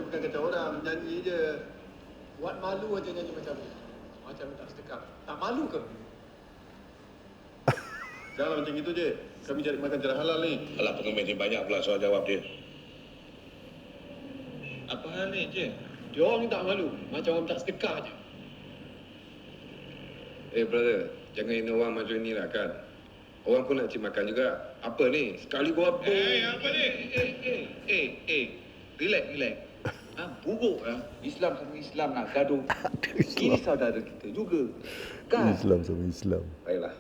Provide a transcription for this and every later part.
bukan kata orang, nyanyi je. Buat malu aja nyanyi macam ni. Macam tak sedekap. Tak malu ke? Janganlah macam itu je. Kami cari makan cara halal ni. Alah, pengemis ni banyak pula soal jawab dia. Apa hal ni je? Dia orang ni tak malu. Macam orang tak sedekah je. Brother, jangan hina orang macam ni lah kan. Orang pun nak cari makan juga. Apa ni? Sekali gua apa? Apa ni? Relax. Buruk lah. Islam sama Islam nak gaduh. Ini saudara kita juga. Kan? Islam sama Islam. Baiklah.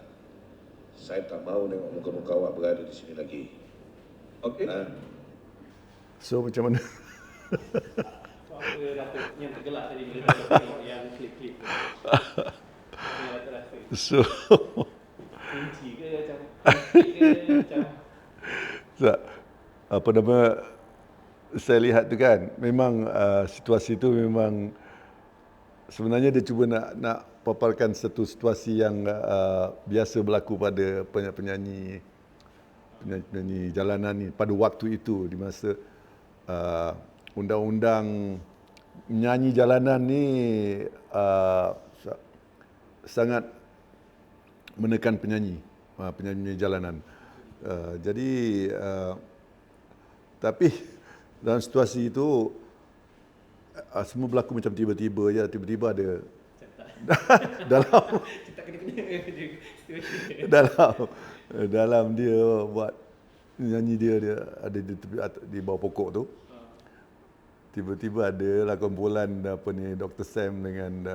Saya tak mahu tengok muka-muka awak berada di sini lagi. Okey. So macam mana? Apa yang tergelak tadi bila tengok yang klip-klip tu? Yang rasa-rasa. So Kunci ke macam tak, apa nama, saya lihat tu kan, memang situasi tu memang sebenarnya dia cuba nak paparkan satu situasi yang biasa berlaku pada penyanyi jalanan ni pada waktu itu, di masa undang-undang menyanyi jalanan ni sangat menekan penyanyi jalanan. Jadi tapi dalam situasi itu semua berlaku macam tiba-tiba ada dalam dia buat nyanyi dia ada di bawah pokok tu. Tiba-tiba ada lah kumpulan Dr. Sam dengan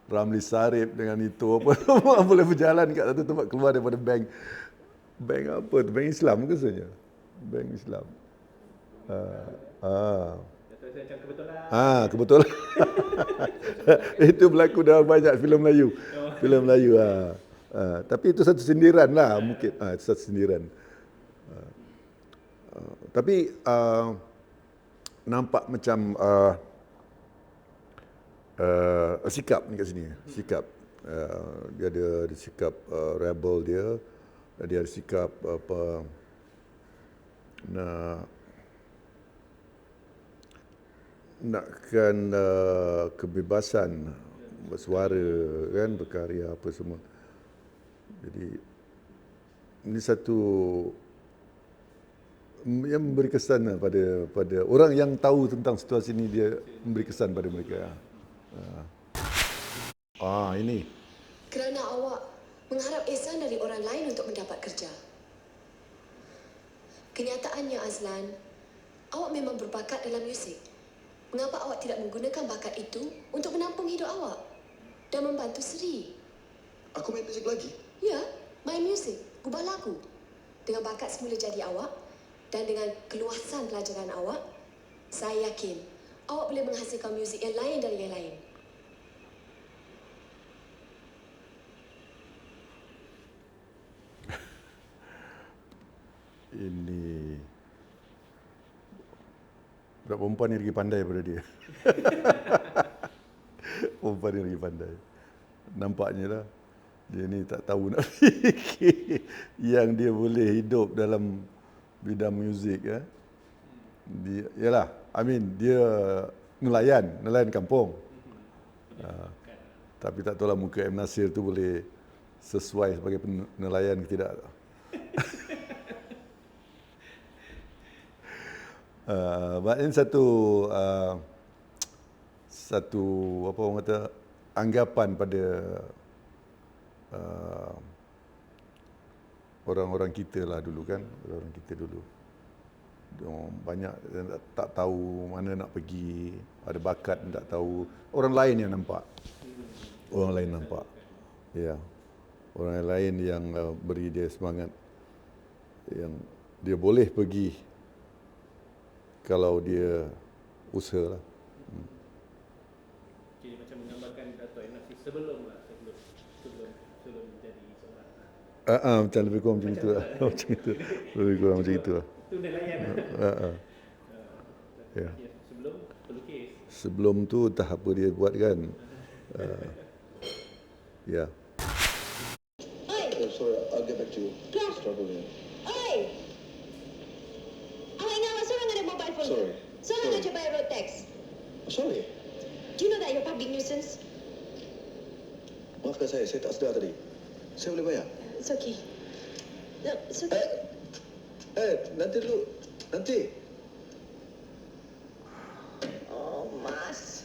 Ramli Sarip dengan itu apa boleh berjalan kat satu tempat, keluar daripada bank apa tu, bank Islam ke sebenarnya? Bank Islam. macam kebetulan. Kebetulan. Itu berlaku dalam banyak filem Melayu. Filem Melayu. Tapi itu satu sindiran lah mungkin. Itu satu sindiran. Tapi nampak macam sikap ni kat sini. Sikap. Dia ada sikap rebel dia. Dia ada sikap apa nakkan kebebasan bersuara kan, berkarya apa semua. Jadi ini satu yang memberi kesan lah pada orang yang tahu tentang situasi ini, dia memberi kesan pada mereka. Ini. Kerana awak mengharap ihsan dari orang lain untuk mendapat kerja. Kenyataannya Azlan, awak memang berbakat dalam muzik. Mengapa awak tidak menggunakan bakat itu untuk menampung hidup awak dan membantu Sri? Aku main muzik lagi? Ya, main muzik, ubah lagu. Dengan bakat semula jadi awak dan dengan keluasan pelajaran awak, saya yakin awak boleh menghasilkan muzik yang lain dari yang lain. Ini budak perempuan ni lagi pandai daripada dia. Perempuan ni lagi pandai. Nampaknya lah. Dia ni tak tahu nak fikir yang dia boleh hidup dalam bidang muzik. Dia, yalah, dia nelayan kampung. Tapi tak tahulah muka M. Nasir tu boleh sesuai sebagai nelayan ke tidak. Ini satu apa orang kata, anggapan pada orang-orang kita lah dulu kan, orang kita dulu. Banyak tak tahu mana nak pergi, ada bakat tak tahu, orang lain yang nampak. Orang lain nampak. Ya. Orang lain yang beri dia semangat, yang dia boleh pergi kalau dia usaha lah. Jadi macam menggambarkan Dato' M. Nasir sebelum jadi seorang. Macam lebih kurang macam itu lah. Macam itu. Lebih kurang macam itu lah. Itu nelayan lah. Ya. Sebelum pelukis. Sebelum tu entah apa dia buat kan. Ya. Sorry, I'll get back to you. Struggle here. Oi! Awak ingat awak seorang ada mobile phone? Sorry. Seorang nak cuba road tax. Sorry. Do you know that you're a public nuisance? Maafkan saya tak sedar tadi. Saya boleh bayar? It's okay. No, it's okay. Nanti dulu. Nanti. Oh, Mas.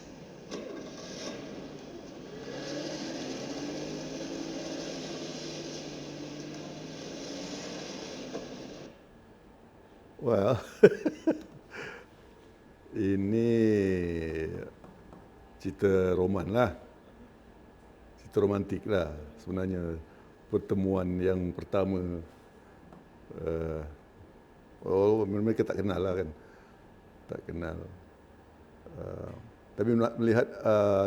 Well, ini cerita roman lah. Cerita romantik lah sebenarnya. Pertemuan yang pertama. Mereka tak kenal lah kan. Tak kenal. Tapi melihat,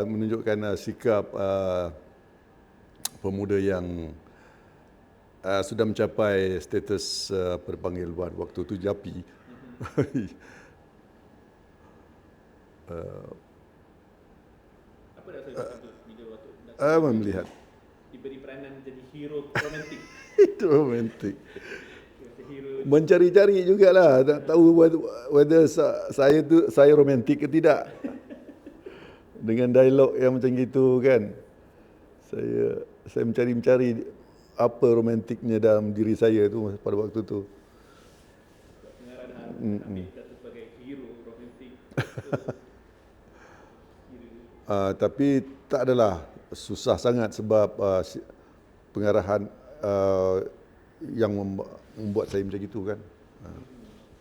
menunjukkan sikap pemuda yang sudah mencapai status apa dipanggil waktu tu japi. Apa rasa tu bila waktu Melihat diberi peranan jadi hero romantik? itu romantik. Rasa hero Mencari-cari jugalah, tak tahu whether saya romantik ke tidak. Dengan dialog yang macam gitu kan. Saya mencari apa romantiknya dalam diri saya tu pada waktu tu. pengarah ambil satu sebagai hero romantik. Tapi tak adalah susah sangat sebab pengarahan yang membuat saya macam itu kan.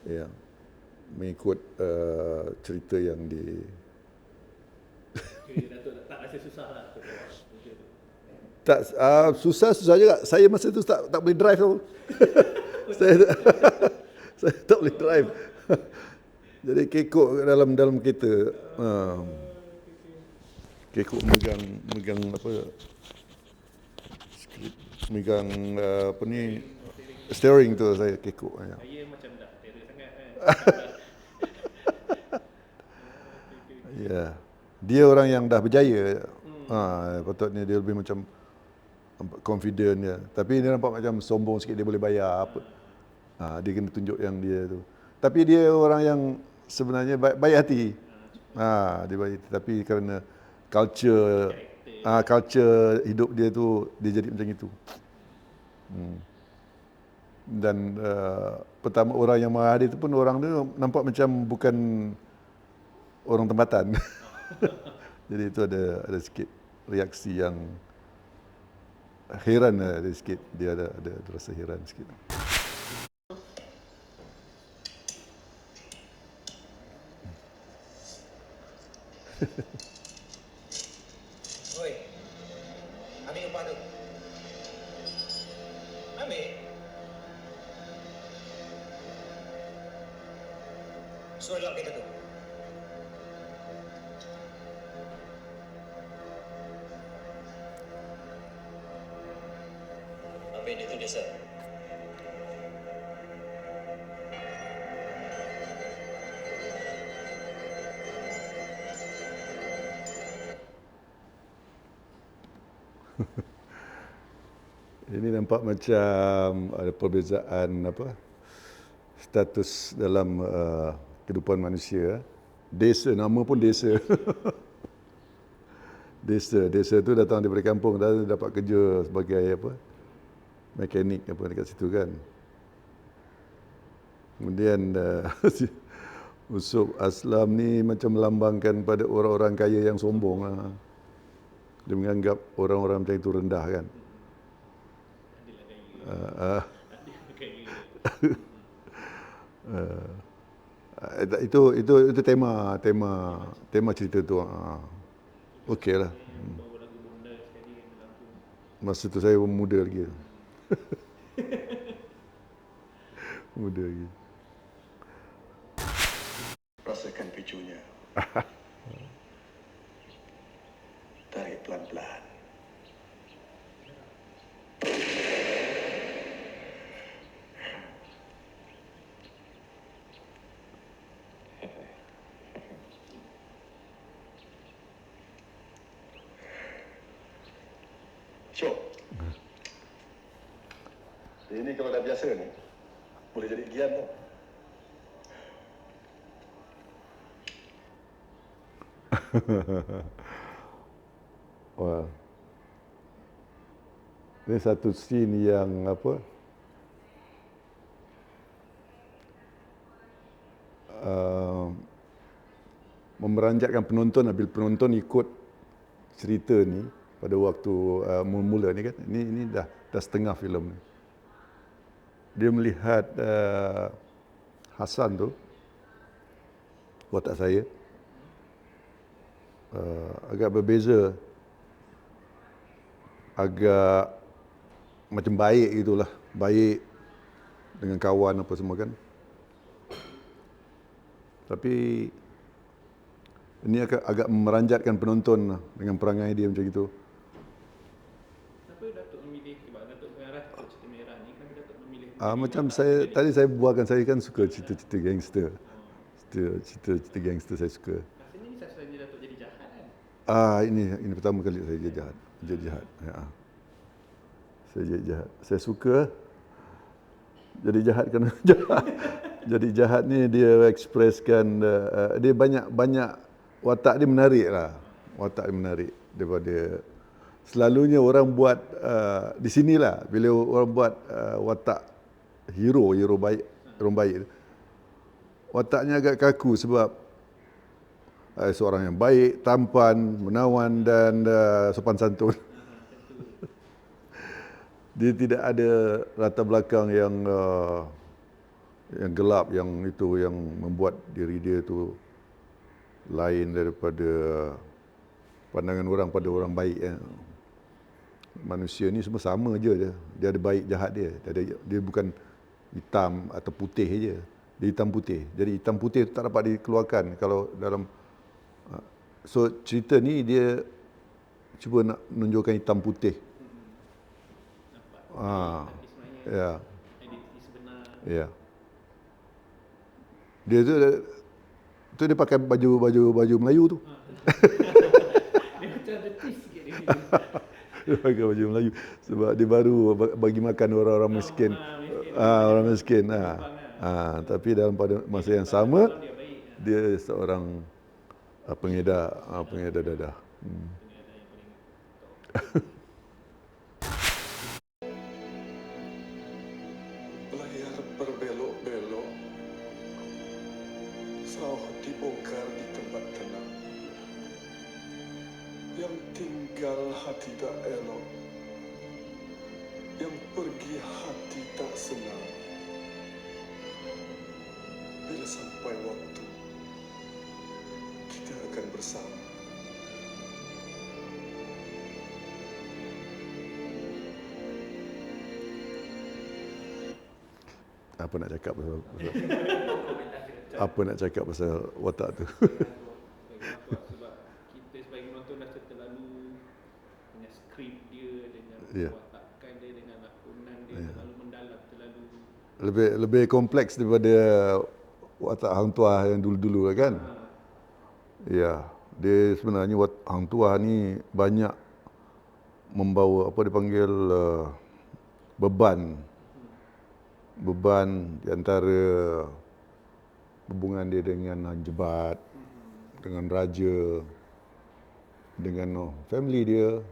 Ya, mengikut cerita yang Okay, Datuk tak rasa susah lah. tak susah juga. Saya masa tu tak boleh drive tau. saya tak boleh drive. Jadi kekok dalam kereta. Kekok megang apa? Megang apa ni? Steering tu saya kekok. Ya. Saya macam dah terror sangat kan. Ya. Dia orang yang dah berjaya. Patutnya dia lebih macam confident dia. Tapi dia nampak macam sombong sikit, dia boleh bayar apa. Dia kena tunjuk yang dia tu. Tapi dia orang yang sebenarnya baik hati. Dia baik hati. Tapi kerana culture hidup dia tu, dia jadi macam itu. Dan pertama orang yang marah dia tu pun orang dia nampak macam bukan orang tempatan. Jadi itu ada sikit reaksi yang heran ada sikit. Dia ada rasa heran sikit. Oi, ambil upah tu. Ambil. Suruh lock kereta tu. Ambil dia tu dia, sir. Ini nampak macam ada perbezaan status dalam kehidupan manusia. Desa, nama pun desa. Desa tu datang daripada kampung, dah dapat kerja sebagai mekanik dekat situ kan. Kemudian Usop Aslam ni macam melambangkan pada orang-orang kaya yang sombong lah. Dia menganggap orang-orang macam itu rendah kan. Itu tema cerita tu. Okey lah. Masa tu saya muda lagi. Muda lagi. Rasakan picunya. Tarik pelan-pelan. Syok. Ini kalau dah biasa ni, boleh jadi gian tau. Wah. Ini satu scene yang apa? Memeranjatkan penonton bila penonton ikut cerita ni pada waktu mula-mula ni kan. Ini dah setengah filem ni. Dia melihat Hasan tu, watak saya, agak berbeza, agak macam baik gitulah, baik dengan kawan apa semua kan. Tapi ini agak meranjatkan penonton lah, dengan perangai dia macam itu. Kenapa Datuk memilih, sebab Datuk pengarah cerita merah ni, kenapa Datuk memilih Macam tadi saya buatkan, saya kan suka cerita-cerita gangster. Cerita gangster saya suka. Rasanya ni sasarannya Datuk jadi jahat kan? Ini pertama kali saya jadi jahat. Jadi jahat. Ya. Saya jadi jahat. Saya suka jadi jahat kerana jahat. Jadi jahat ni dia ekspreskan, dia banyak watak dia menarik lah. Watak dia menarik daripada selalunya orang buat di sinilah bila orang buat watak hero baik, orang baik. Wataknya agak kaku sebab seorang yang baik, tampan, menawan dan sopan santun. Dia tidak ada latar belakang yang gelap, yang itu yang membuat diri dia tu lain daripada pandangan orang pada orang baik. Manusia ni semua sama je. Dia ada baik jahat dia. Dia bukan hitam atau putih je. Dia hitam putih. Jadi hitam putih tu tak dapat dikeluarkan kalau dalam. So cerita ni dia cuba nak menunjukkan hitam putih. Ya. Ya. Dia tu dia pakai baju Melayu tu. Dia macam ada twist sikit dia. Dia pakai baju Melayu sebab dia baru bagi makan orang-orang miskin. Orang miskin. Tapi dalam pada masa yang sama dia seorang pengedar dadah. Layar berbelok-belok, sawah dibongkar di tempat tenang. Yang tinggal hati tak elok, yang pergi hati tak senang. Bila sampai waktu, kita akan bersama. Apa nak cakap pasal watak tu? Sebab kita sebagai penonton dah terlalu dengan skrip dia, dengan watakan dia, dengan lakonan dia terlalu mendalam, terlalu lebih kompleks daripada watak Hang Tuah yang dulu-dulu kan. Ya, dia sebenarnya Hang Tuah ni banyak membawa apa dipanggil beban di antara hubungan dia dengan Jebat, dengan raja, dengan family dia,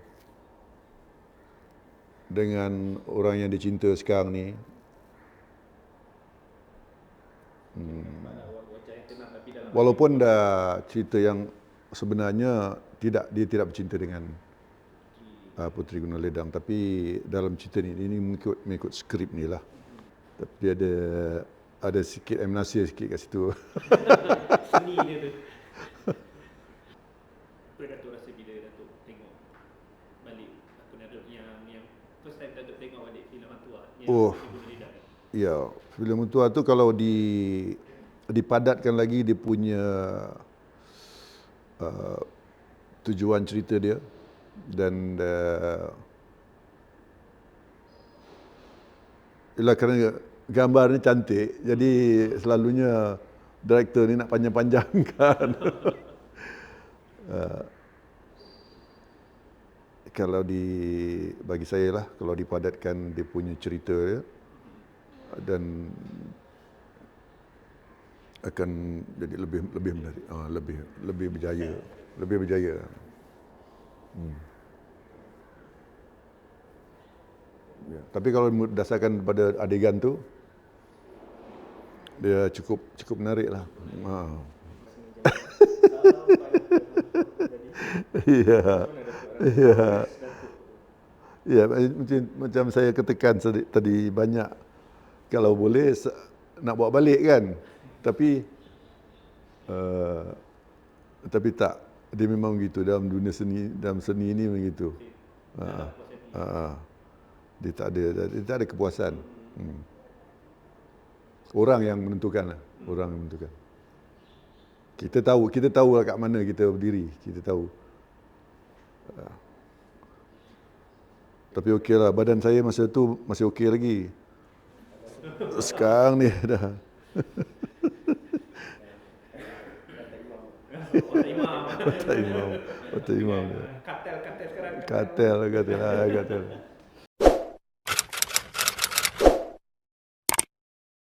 dengan orang yang dicinta sekarang ni. Walaupun dah cerita yang sebenarnya dia tidak bercinta dengan Puteri Gunung Ledang, tapi dalam cerita ni mengikut skrip ni lah. Tapi ada sikit emanasi sikit kat situ. seni dia tu. Apa Datuk rasa bila Datuk tengok balik akun Datuk yang first time Datuk tengok balik filem Hang Tuah yang Ya, filem Hang Tuah tu kalau dipadatkan lagi dia punya tujuan cerita dia dan ialah kerana gambar ni cantik, jadi selalunya director ni nak panjang-panjangkan. Kalau bagi saya lah, kalau dipadatkan dia punya cerita dia dan akan jadi lebih menarik, lebih berjaya. Ya. Tapi kalau berdasarkan pada adegan tu, dia cukup menarik lah. Ya, ya, ya. Macam saya katakan tadi, banyak kalau boleh nak bawa balik kan, tapi tak. Dia memang begitu dalam dunia seni, dalam seni ini begitu. Dia tak ada kepuasan. Orang yang menentukan lah. Orang yang menentukan. Kita tahu lah kat mana kita berdiri. Kita tahu. Tapi okey lah. Badan saya masa tu masih okey lagi. Sekarang ni dah. Otak imam. Otak imam. Katel sekarang. Katel.